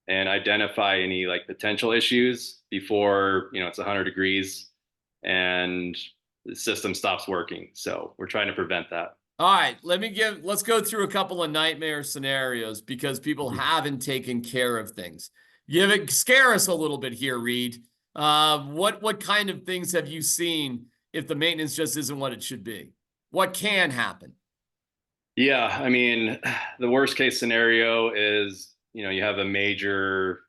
and identify any like potential issues before, it's 100 degrees and the system stops working. So we're trying to prevent that. All right, let's go through a couple of nightmare scenarios because people haven't taken care of things. Scare us a little bit here, Reed. What kind of things have you seen if the maintenance just isn't what it should be? What can happen? Yeah, I mean, the worst case scenario is, you have a major,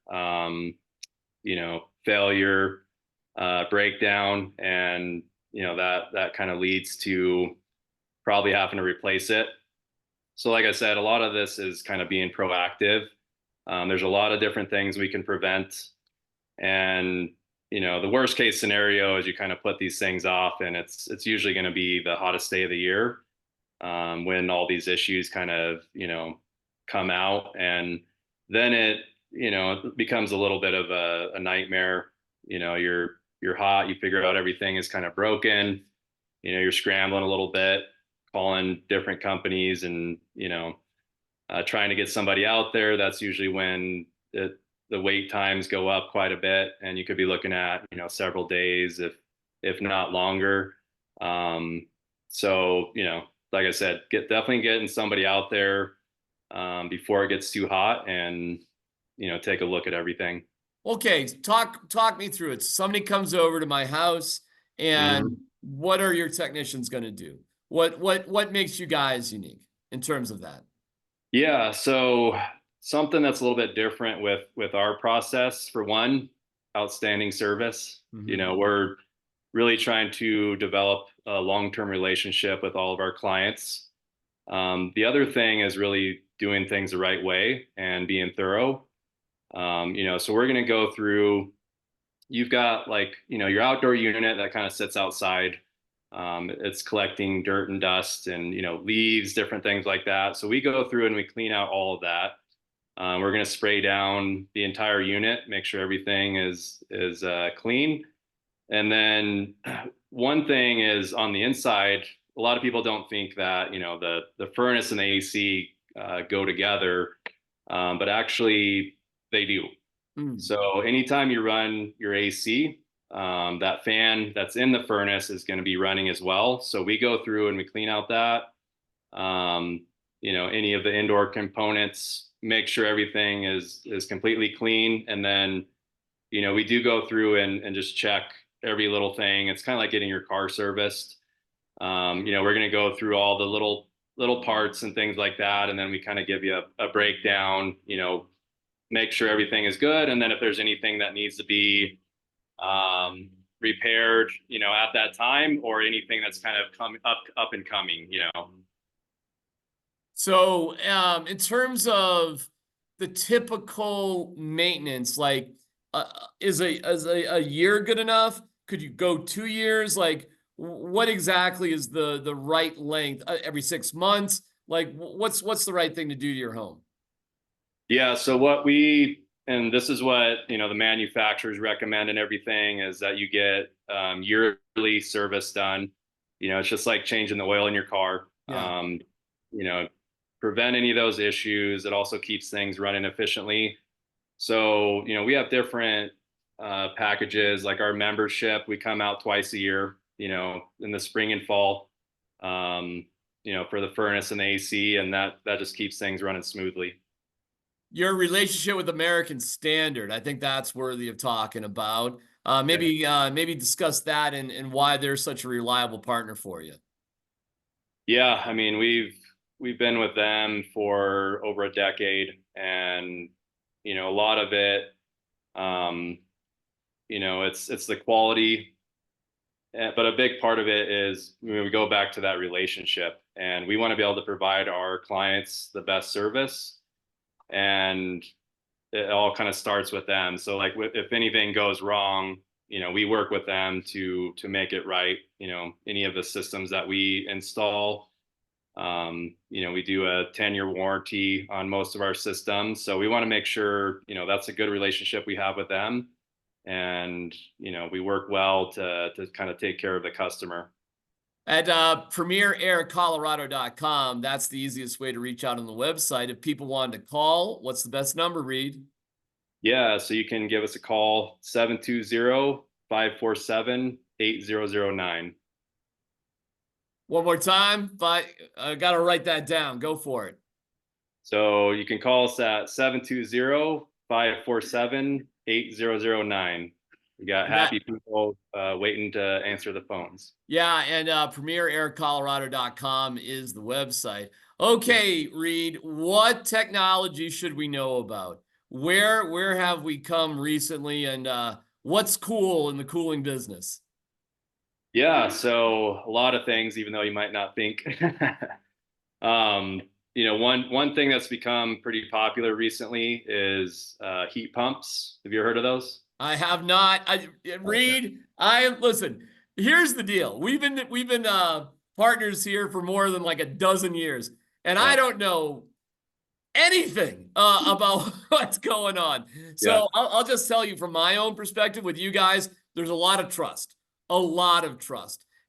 failure, breakdown, and that kind of leads to probably having to replace it. So, like I said, a lot of this is kind of being proactive. There's a lot of different things we can prevent, and the worst case scenario is you kind of put these things off, and it's usually going to be the hottest day of the year, when all these issues kind of come out, and then it becomes a little bit of a nightmare. You're hot, you figure out everything is kind of broken, you're scrambling a little bit, calling different companies, and trying to get somebody out there. That's usually when the wait times go up quite a bit, and you could be looking at several days, if not longer. So like I said, definitely getting somebody out there before it gets too hot, and take a look at everything. Okay, talk me through it. Somebody comes over to my house, and Mhm. what are your technicians going to do? What makes you guys unique in terms of that? Yeah, so something that's a little bit different with our process, for one, outstanding service. Mhm. We're really trying to develop a long-term relationship with all of our clients. The other thing is really doing things the right way and being thorough. So we're going to go through. You've got, like, your outdoor unit that kind of sits outside. It's collecting dirt and dust and leaves, different things like that. So we go through and we clean out all of that. We're going to spray down the entire unit, make sure everything is clean. And then one thing is, on the inside, a lot of people don't think that the furnace and the AC go together, but actually they do. Mm. So anytime you run your AC, that fan that's in the furnace is going to be running as well. So we go through and we clean out that, any of the indoor components, make sure everything is completely clean, and then we do go through and just check every little thing. It's kind of like getting your car serviced. We're going to go through all the little parts and things like that, and then we kind of give you a breakdown. Make sure everything is good, and then if there's anything that needs to be repaired, at that time, or anything that's kind of coming up and coming. So, in terms of the typical maintenance, like, is a year good enough? Could you go 2 years? Like, what exactly is the right length? Every 6 months? Like, what's the right thing to do to your home? Yeah. So and this is what the manufacturers recommend and everything, is that you get yearly service done. It's just like changing the oil in your car. Yeah. You know, prevent any of those issues. It also keeps things running efficiently. So we have different packages, like our membership. We come out twice a year. In the spring and fall. For the furnace and the AC, and that just keeps things running smoothly. Your relationship with American Standard, I think that's worthy of talking about. Yeah. Maybe discuss that and why they're such a reliable partner for you. Yeah, I mean, we've been with them for over a decade, and a lot of it, um, it's the quality, but a big part of it is, we go back to that relationship, and we want to be able to provide our clients the best service, and it all kind of starts with them. So, like, if anything goes wrong, we work with them to make it right. Any of the systems that we install, we do a 10-year warranty on most of our systems. So we want to make sure, that's a good relationship we have with them. And, we work well to kind of take care of the customer. At premieraircolorado.com, that's the easiest way to reach out on the website. If people wanted to call, what's the best number, Reed? Yeah, so you can give us a call, 720-547-8009. One more time. I got to write that down. Go for it. So you can call us at 720-547-8009. We got And that, happy people waiting to answer the phones. yeah, and premieraircolorado.com is the website. Okay, Reed, what technology should we know about? Where have we come recently, and what's cool in the cooling business? Yeah, so a lot of things, even though you might not think. um, one thing that's become pretty popular recently is heat pumps. Have you heard of those? I have not. Okay. Reed, listen. Here's the deal. We've been partners here for more than like a dozen years, and I Yeah. don't know anything about what's going on. Yeah. So I'll just tell you from my own perspective with you guys, there's a lot of trust.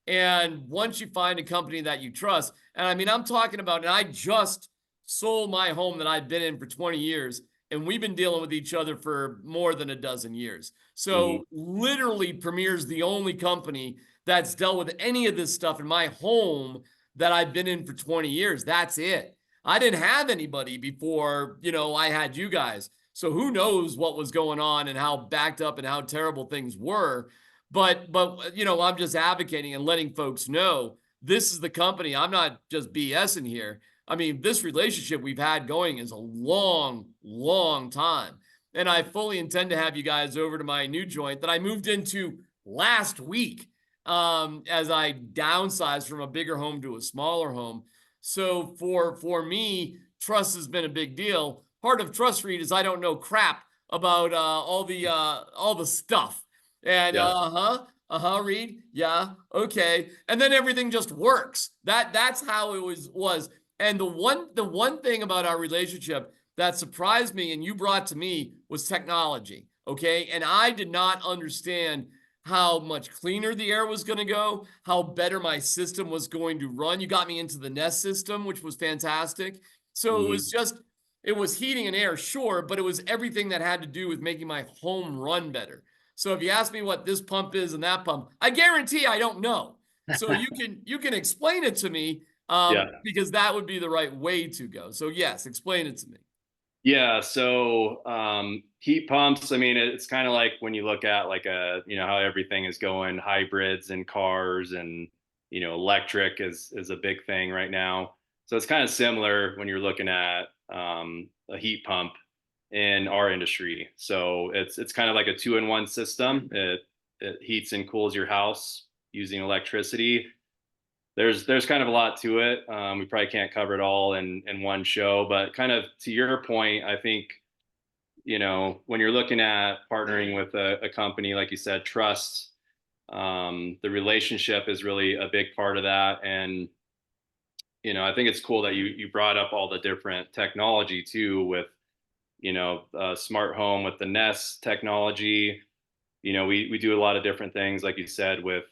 And once you find a company that you trust, and I mean, I'm talking about, and I just sold my home that I've been in for 20 years, and we've been dealing with each other for more than a dozen years. Mhm. So literally, Premier's the only company that's dealt with any of this stuff in my home that I've been in for 20 years. That's it. I didn't have anybody before, I had you guys. So who knows what was going on and how backed up and how terrible things were. But I'm just advocating and letting folks know this is the company. I'm not just BSing here. I mean, this relationship we've had going is a long, long time. And I fully intend to have you guys over to my new joint that I moved into last week, as I downsized from a bigger home to a smaller home. So for me, trust has been a big deal. Part of trust, Reed, is I don't know crap about all the stuff. And Yeah. Reed, yeah, okay. And then everything just works. That's how it was. And the one thing about our relationship that surprised me and you brought to me was technology. Okay. And I did not understand how much cleaner the air was going to go, how better my system was going to run. You got me into the Nest system, which was fantastic. So Mhm. it was heating and air, sure, but it was everything that had to do with making my home run better. So if you ask me what this pump is and that pump, I guarantee I don't know. So you can explain it to me, Yeah. because that would be the right way to go. So yes, explain it to me. Yeah, so heat pumps, I mean, it's kind of like when you look at like how everything is going, hybrids and cars and electric is a big thing right now. So it's kind of similar when you're looking at a heat pump in our industry. So it's kind of like a two-in-one system. It heats and cools your house using electricity. There's kind of a lot to it. We probably can't cover it all in one show, but kind of to your point, I think when you're looking at partnering with a company, like you said, trust, the relationship is really a big part of that. And I think it's cool that you brought up all the different technology too, with smart home with the Nest technology. We do a lot of different things, like you said, with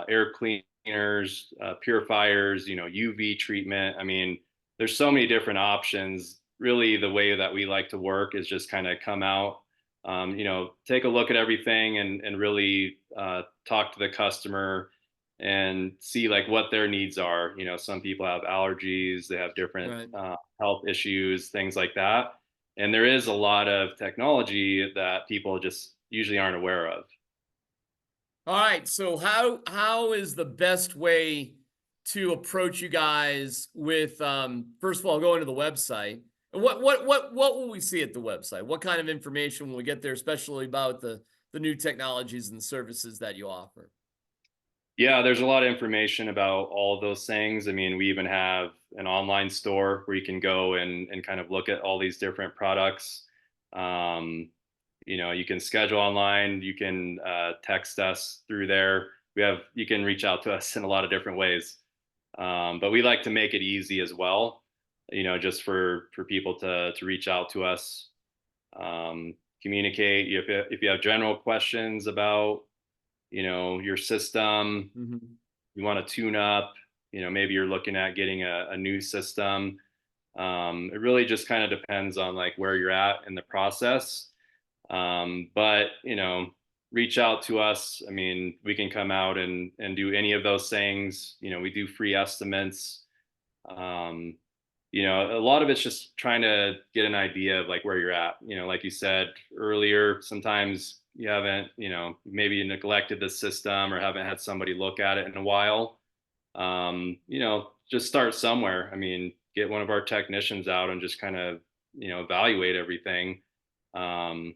air cleaners, purifiers, UV treatment. I mean, there's so many different options. Really, the way that we like to work is just kind of come out, take a look at everything and really talk to the customer and see like what their needs are. Some people have allergies, they have different Right. health issues, things like that. And there is a lot of technology that people just usually aren't aware of. All right. So how is the best way to approach you guys with first of all going to the website? And what will we see at the website? What kind of information will we get there, especially about the new technologies and services that you offer? Yeah, there's a lot of information about all of those things. I mean, we even have an online store where you can go and kind of look at all these different products. Um, you can schedule online, you can text us through there. You can reach out to us in a lot of different ways. But we like to make it easy as well, just for people to reach out to us, communicate. If you have general questions about your system, Mhm. you want to tune up, maybe you're looking at getting a new system. It really just kind of depends on like where you're at in the process. But, reach out to us. I mean, we can come out and do any of those things. We do free estimates. Um, a lot of it's just trying to get an idea of like where you're at. Like you said earlier, sometimes you haven't, maybe you neglected the system or haven't had somebody look at it in a while. Just start somewhere. I mean, get one of our technicians out and just kind of, evaluate everything. Um,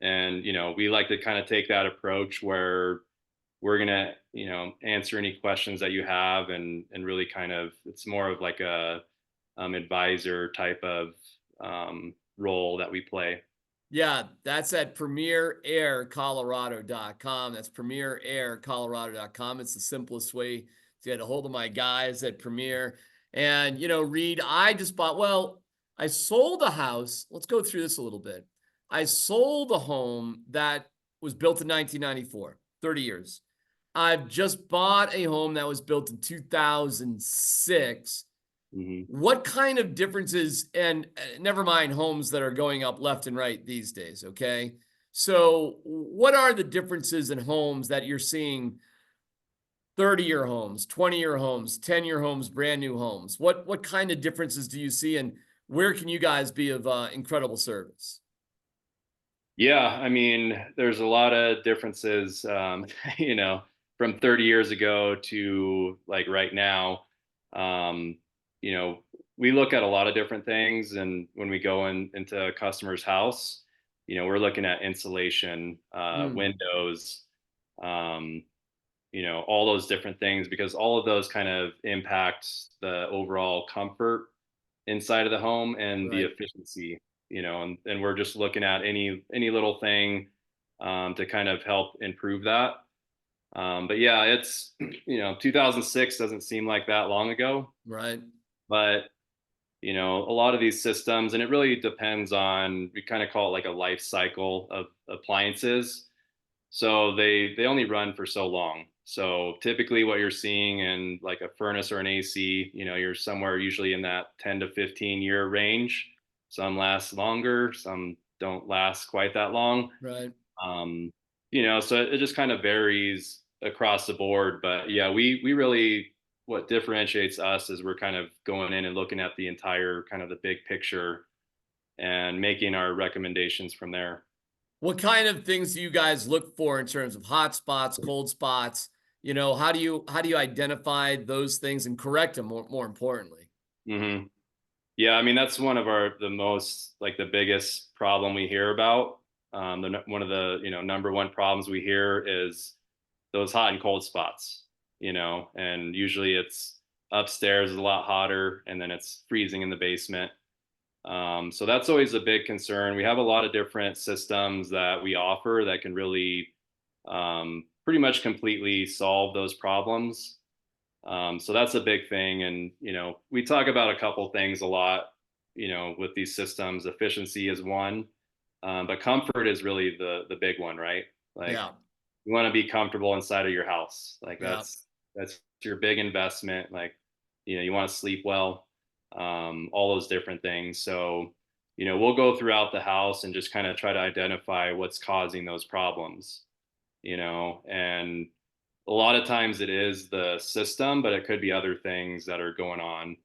and, we like to kind of take that approach where we're going to, answer any questions that you have and really kind of, it's more of like a advisor type of role that we play. Yeah, that's at premieraircolorado.com. That's premieraircolorado.com. It's the simplest way to get a hold of my guys at Premier. And, Reed, I sold a house. Let's go through this a little bit. I sold a home that was built in 1994, 30 years. I've just bought a home that was built in 2006. What kind of differences, and never mind homes that are going up left and right these days, okay? So what are the differences in homes that you're seeing? 30-year homes, 20-year homes, 10-year homes, brand new homes. What kind of differences do you see, and where can you guys be of incredible service? Yeah, I mean, there's a lot of differences, from 30 years ago to like right now. Um, you know, we look at a lot of different things, and when we go into a customer's house, we're looking at insulation, Mm, windows, um, all those different things because all of those kind of impact the overall comfort inside of the home and the right. efficiency, and we're just looking at any little thing to kind of help improve that. But yeah, it's 2006 doesn't seem like that long ago, Right. but a lot of these systems, and it really depends on, we kind of call it like a life cycle of appliances. So they only run for so long. So typically what you're seeing in like a furnace or an AC, you're somewhere usually in that 10 to 15 year range. Some last longer, some don't last quite that long. Right. Um, so it just kind of varies across the board. But yeah, we really, what differentiates us is we're kind of going in and looking at the entire kind of the big picture and making our recommendations from there. What kind of things do you guys look for in terms of hot spots, cold spots? How do you identify those things and correct them more importantly? hmm Yeah, I mean that's one of the most like the biggest problem we hear about. One of the number one problems we hear is those hot and cold spots. And usually it's upstairs is a lot hotter, and then it's freezing in the basement. So that's always a big concern. We have a lot of different systems that we offer that can really pretty much completely solve those problems. So that's a big thing. And, we talk about a couple things a lot, with these systems. Efficiency is one, but comfort is really the big one, right? Like Yeah. you want to be comfortable inside of your house. Like Yeah. that's your big investment. Like, you want to sleep well, all those different things. So, we'll go throughout the house and just kind of try to identify what's causing those problems, and a lot of times it is the system, but it could be other things that are going on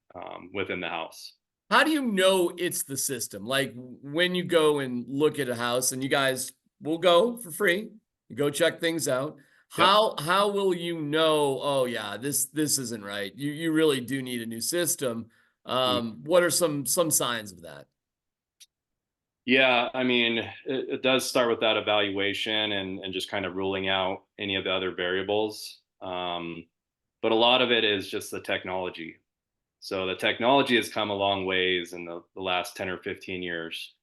within the house. How do you know it's the system? Like when you go and look at a house and you guys will go for free, you go check things out. Yep. How will you know, oh yeah, this isn't right. You really do need a new system. Mm. What are some signs of that? Yeah, I mean, it does start with that evaluation and just kind of ruling out any of the other variables. But a lot of it is just the technology. So the technology has come a long ways in the last 10 or 15 years.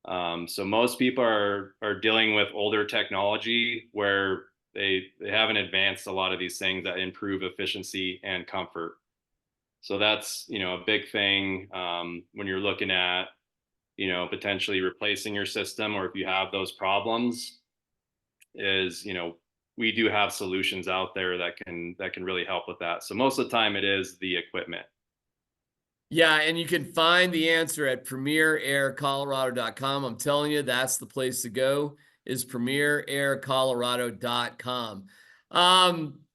So most people are dealing with older technology where they haven't advanced a lot of these things that improve efficiency and comfort. So that's a big thing when you're looking at potentially replacing your system, or if you have those problems, is we do have solutions out there that can really help with that. So most of the time it is the equipment. Yeah, and you can find the answer at premieraircolorado.com. I'm telling you, that's the place to go, is premieraircolorado.com.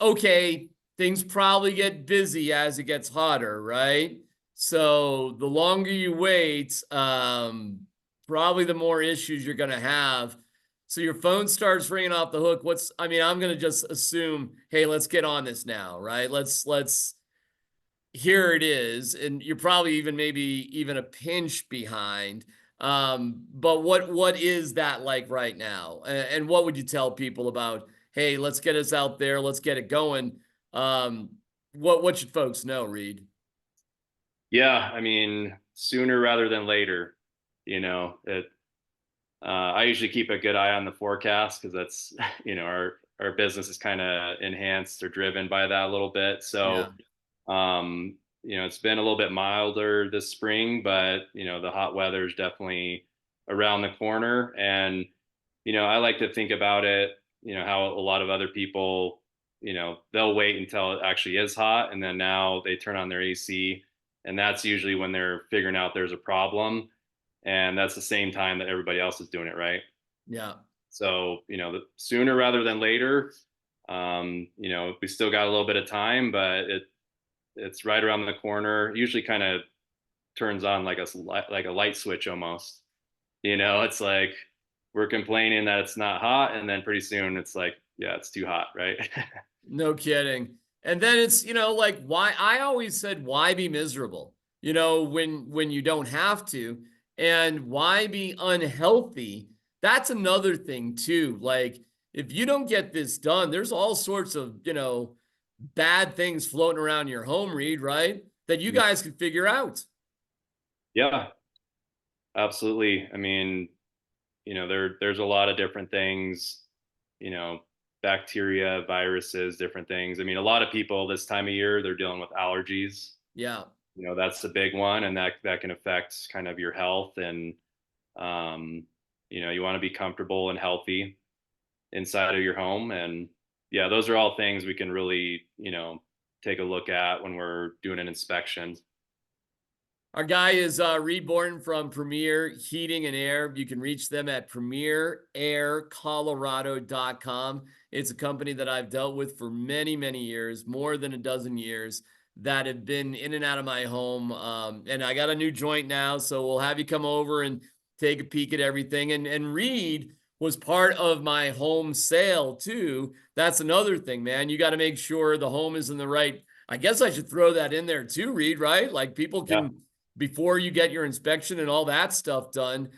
Okay, things probably get busy as it gets hotter, right? So the longer you wait, probably the more issues you're gonna have. So your phone starts ringing off the hook. I mean, I'm gonna just assume, hey, let's get on this now, right? Let's here it is, and you're probably even maybe even a pinch behind. But what is that like right now? And what would you tell people about, hey, let's get us out there, let's get it going? Um, what should folks know, Reed? Yeah, I mean, sooner rather than later. It. I usually keep a good eye on the forecast because that's our business is kind of enhanced or driven by that a little bit. Yeah. So it's been a little bit milder this spring, but the hot weather is definitely around the corner. And I like to think about it, how a lot of other people, they'll wait until it actually is hot, and then now they turn on their AC, and that's usually when they're figuring out there's a problem, and that's the same time that everybody else is doing it, right? Yeah. So the sooner rather than later. We still got a little bit of time, but it's right around the corner. Usually, kind of turns on like a light switch almost. It's like we're complaining that it's not hot, and then pretty soon it's like, yeah, it's too hot, right? No kidding. And then it's, like, why I always said, why be miserable? When you don't have to, and why be unhealthy? That's another thing too. Like, if you don't get this done, there's all sorts of, bad things floating around your home, Reed, right? That you guys can figure out. Yeah, absolutely. I mean, there's a lot of different things, you know, bacteria, viruses, different things. I mean, a lot of people this time of year, they're dealing with allergies. Yeah. That's the big one, and that can affect kind of your health. And um, you want to be comfortable and healthy inside of your home. And yeah, those are all things we can really, take a look at when we're doing an inspection. Our guy is Reed Borton from Premier Heating and Air. You can reach them at premieraircolorado.com. It's a company that I've dealt with for many, many years, more than a dozen years, that have been in and out of my home. And I got a new joint now, so we'll have you come over and take a peek at everything. And Reed was part of my home sale too. That's another thing, man. You got to make sure the home is in the right. I guess I should throw that in there too, Reed, right? Like people Yeah. can, before you get your inspection and all that stuff done.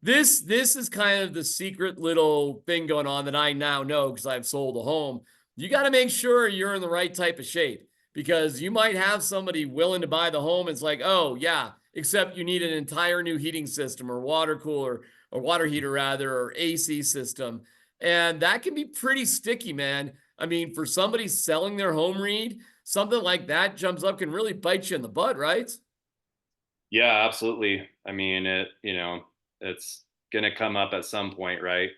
This is kind of the secret little thing going on that I now know because I've sold a home. You got to make sure you're in the right type of shape because you might have somebody willing to buy the home. It's like, oh yeah, except you need an entire new heating system or water cooler or water heater rather, or AC system. And that can be pretty sticky, man. I mean, for somebody selling their home, Reed, something like that jumps up can really bite you in the butt, right? Yeah, absolutely. I mean, it's going to come up at some point, right?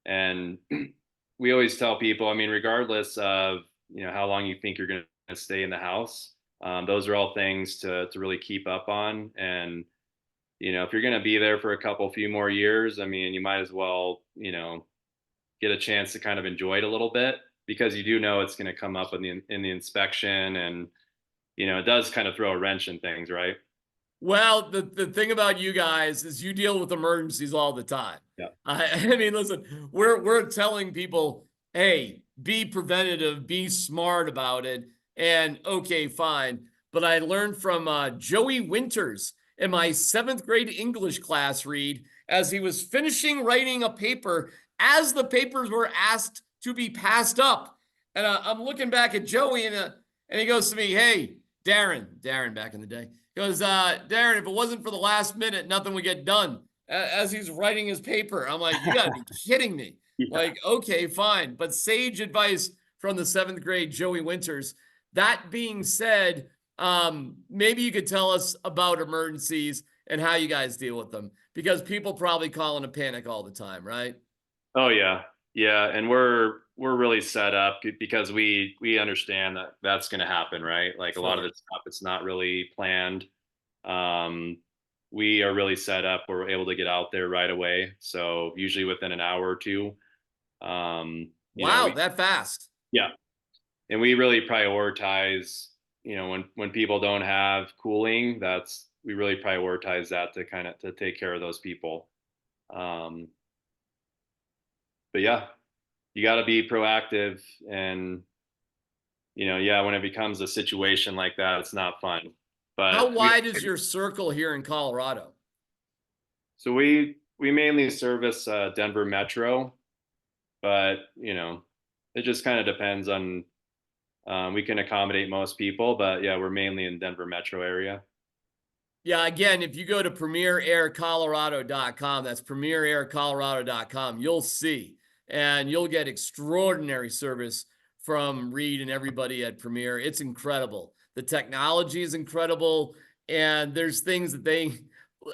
And we always tell people, I mean, regardless of, how long you think you're going to stay in the house, those are all things to really keep up on. And, if you're going to be there for a few more years, I mean, you might as well, get a chance to kind of enjoy it a little bit because you do know it's going to come up in the inspection, and, it does kind of throw a wrench in things, right? Well, the thing about you guys is you deal with emergencies all the time. Yeah. I mean, listen, we're telling people, hey, be preventative, be smart about it, and okay, fine. But I learned from Joey Winters in my 7th grade English class, Reed, as he was finishing writing a paper, as the papers were asked to be passed up, and I'm looking back at Joey, and he goes to me, hey, Darren, back in the day. Goes, Darren, if it wasn't for the last minute, nothing would get done. As he's writing his paper, I'm like, you got to be kidding me. Yeah. Like, okay, fine. But sage advice from the 7th grade Joey Winters. That being said, maybe you could tell us about emergencies and how you guys deal with them because people probably call in a panic all the time, right? Oh yeah. Yeah, and we're really set up because we understand that that's going to happen, right? Like a lot of Sure. the stuff, it's not really planned. Um, we are really set up. We're able to get out there right away. So usually within an hour or two. You know, Wow, that fast. yeah, and we really prioritize. You know, when people don't have cooling, that's we really prioritize that to kind of to take care of those people. Um, but yeah, you got to be proactive and yeah, when it becomes a situation like that, it's not fun. How But wide is your circle here in Colorado? we mainly service Denver Metro, but it just kind of depends on. We can accommodate most people, but yeah, we're mainly in Denver Metro area. Yeah, again, if you go to premieraircolorado.com, that's premieraircolorado.com, you'll see and you'll get extraordinary service from Reed and everybody at Premier. It's incredible. The technology is incredible, and there's things that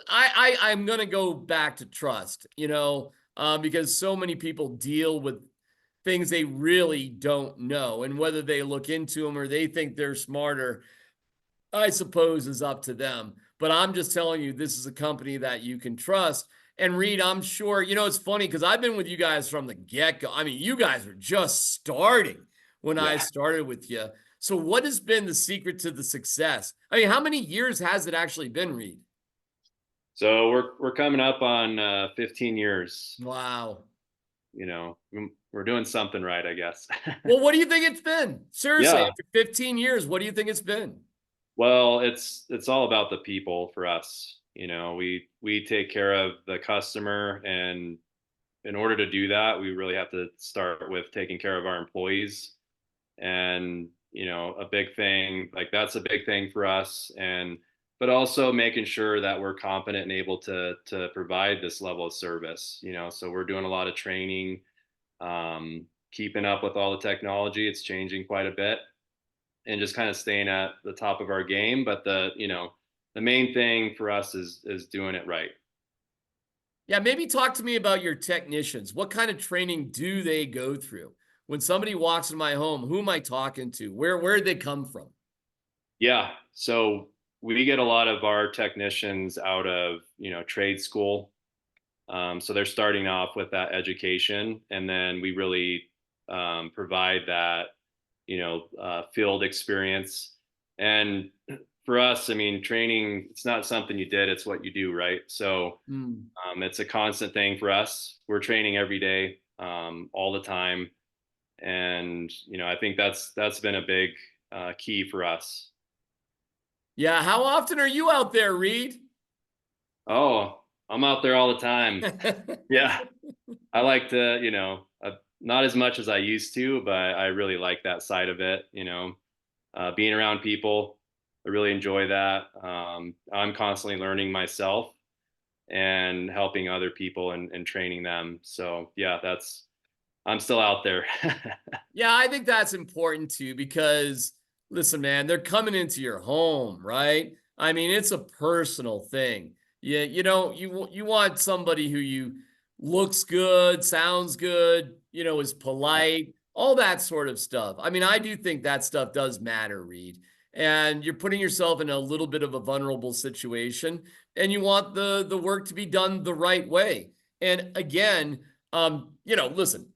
I'm gonna go back to trust, because so many people deal with things they really don't know, and whether they look into them or they think they're smarter, I suppose, is up to them. But I'm just telling you, this is a company that you can trust. And Reed, I'm sure, it's funny because I've been with you guys from the get go. I mean, you guys were just starting when I Yeah. started with you. So, what has been the secret to the success? I mean, how many years has it actually been, Reed? So we're coming up on 15 years. Wow. We're doing something right, I guess. Well, what do you think it's been? Seriously, Yeah. after 15 years, what do you think it's been? Well, it's all about the people for us. We take care of the customer, and in order to do that, we really have to start with taking care of our employees. And a big thing like that's a big thing for us, and but also making sure that we're competent and able to provide this level of service. So we're doing a lot of training, keeping up with all the technology. It's changing quite a bit, and just kind of staying at the top of our game. But the main thing for us is doing it right. Yeah, maybe talk to me about your technicians. What kind of training do they go through? When somebody walks in my home, who am I talking to? Where did they come from? Yeah. So we get a lot of our technicians out of trade school. So they're starting off with that education, and then we really provide that field experience. And for us, I mean, training, it's not something you did, it's what you do, right? So Hmm. it's a constant thing for us. We're training every day, all the time. And I think that's been a big key for us. Yeah, how often are you out there, Reed? Oh, I'm out there all the time. Yeah, I like to, not as much as I used to, but I really like that side of it. Being around people, I really enjoy that. I'm constantly learning myself and helping other people and training them. So yeah, I'm still out there. Yeah, I think that's important too because listen, man, they're coming into your home, right? I mean, it's a personal thing. Yeah, you want somebody who you looks good, sounds good, is Yeah. polite, all that sort of stuff. I mean, I do think that stuff does matter, Reed. And you're putting yourself in a little bit of a vulnerable situation, and you want the work to be done the right way. And again, listen,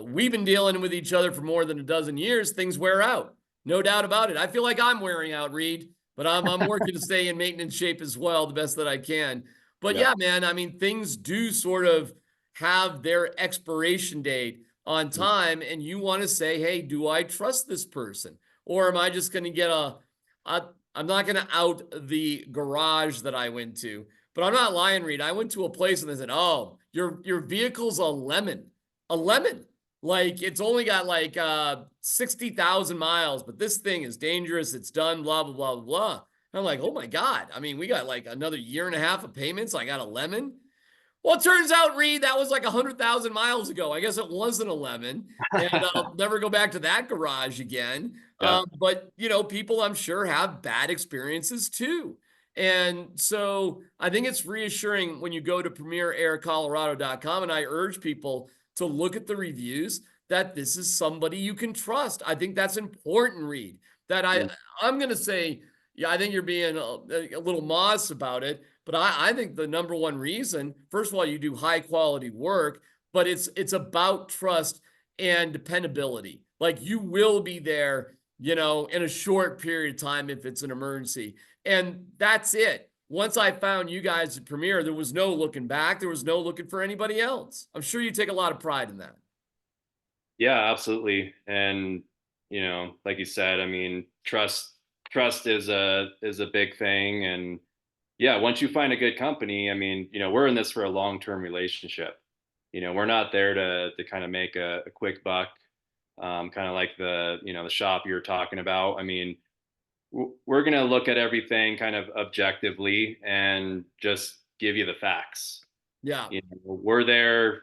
we've been dealing with each other for more than a dozen years. Things wear out, no doubt about it. I feel like I'm wearing out, Reed, but I'm working to stay in maintenance shape as well, the best that I can. But Yeah. yeah, man, I mean, things do sort of have their expiration date on time, and you want to say, hey, do I trust this person, or am I just going to get a? I'm not going to out the garage that I went to, but I'm not lying, Reed. I went to a place and they said, oh, your vehicle's a lemon, a lemon. Like it's only got like 60,000 miles, but this thing is dangerous. It's done, blah, blah, blah, blah. And I'm like, oh my God. I mean, we got like another year and a half of payments. I got a lemon. Well, it turns out, Reed, that was like 100,000 miles ago. I guess it wasn't a lemon. And I'll never go back to that garage again. Yeah. But, people I'm sure have bad experiences too. And so I think it's reassuring when you go to premieraircolorado.com. And I urge people, to look at the reviews that this is somebody you can trust. I think that's important, Reed. That Mm. I'm going to say, yeah, I think you're being a little modest about it, but I think the number one reason, first of all, you do high quality work, but it's about trust and dependability. Like you will be there, you know, in a short period of time if it's an emergency. And that's it. Once I found you guys at Premier, there was no looking back. There was no looking for anybody else. I'm sure you take a lot of pride in that. Yeah, absolutely. And like you said, I mean, trust is a big thing. And yeah, once you find a good company, I mean, we're in this for a long-term relationship. We're not there to kind of make a quick buck, kind of like the shop you're talking about. I mean, we're going to look at everything kind of objectively and just give you the facts. Yeah. We're there,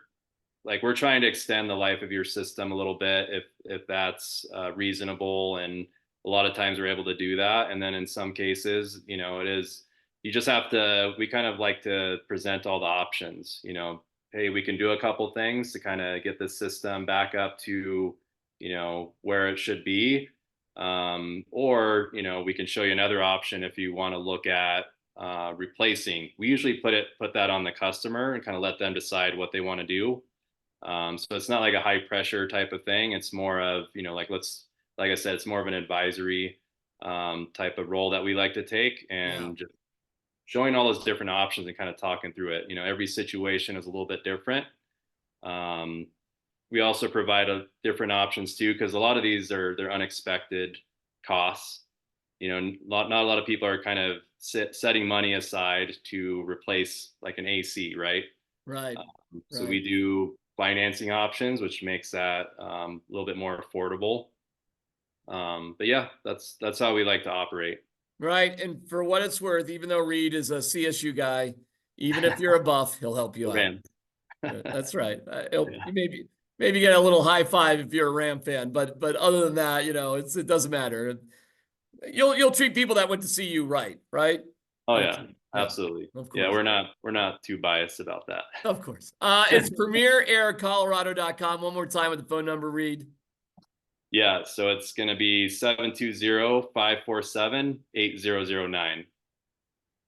like we're trying to extend the life of your system a little bit if that's reasonable, and a lot of times we're able to do that. And then in some cases, it is, you just have to, we kind of like to present all the options. Hey, we can do a couple things to kind of get the system back up to where it should be, or we can show you another option if you want to look at replacing. We usually put that on the customer and kind of let them decide what they want to do. So it's not like a high pressure type of thing. It's more of, like I said, it's more of an advisory type of role that we like to take, and just showing all those different options and kind of talking through it. Every situation is a little bit different. We also provide different options too, because a lot of these they're unexpected costs. Not a lot of people are kind of setting money aside to replace like an AC, right? Right. So we do financing options, which makes that a little bit more affordable. But yeah, that's how we like to operate. Right. And for what it's worth, even though Reed is a CSU guy, even if you're a buff, he'll help you out. That's right. You maybe get a little high five if you're a Ram fan, but other than that, it doesn't matter. You'll treat people that went to see you right. Oh That's yeah, it. absolutely. Of Yeah, course. we're not too biased about that. Of course. It's premieraircolorado.com. One more time with the phone number, Reed. Yeah, so it's going to be 720-547-8009.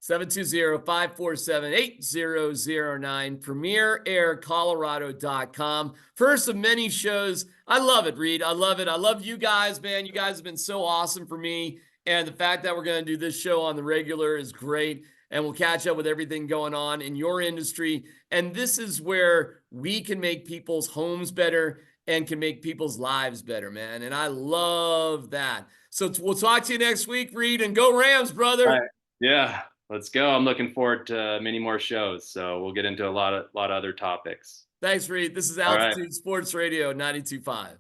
720-547-8009, premieraircolorado.com. First of many shows. I love it, Reed. I love it. I love you guys, man. You guys have been so awesome for me. And the fact that we're going to do this show on the regular is great. And we'll catch up with everything going on in your industry. And this is where we can make people's homes better and can make people's lives better, man. And I love that. So we'll talk to you next week, Reed, and go Rams, brother. All right. Yeah, let's go. I'm looking forward to many more shows. So we'll get into a lot of other topics. Thanks, Reed. This is Altitude Sports Radio 92.5.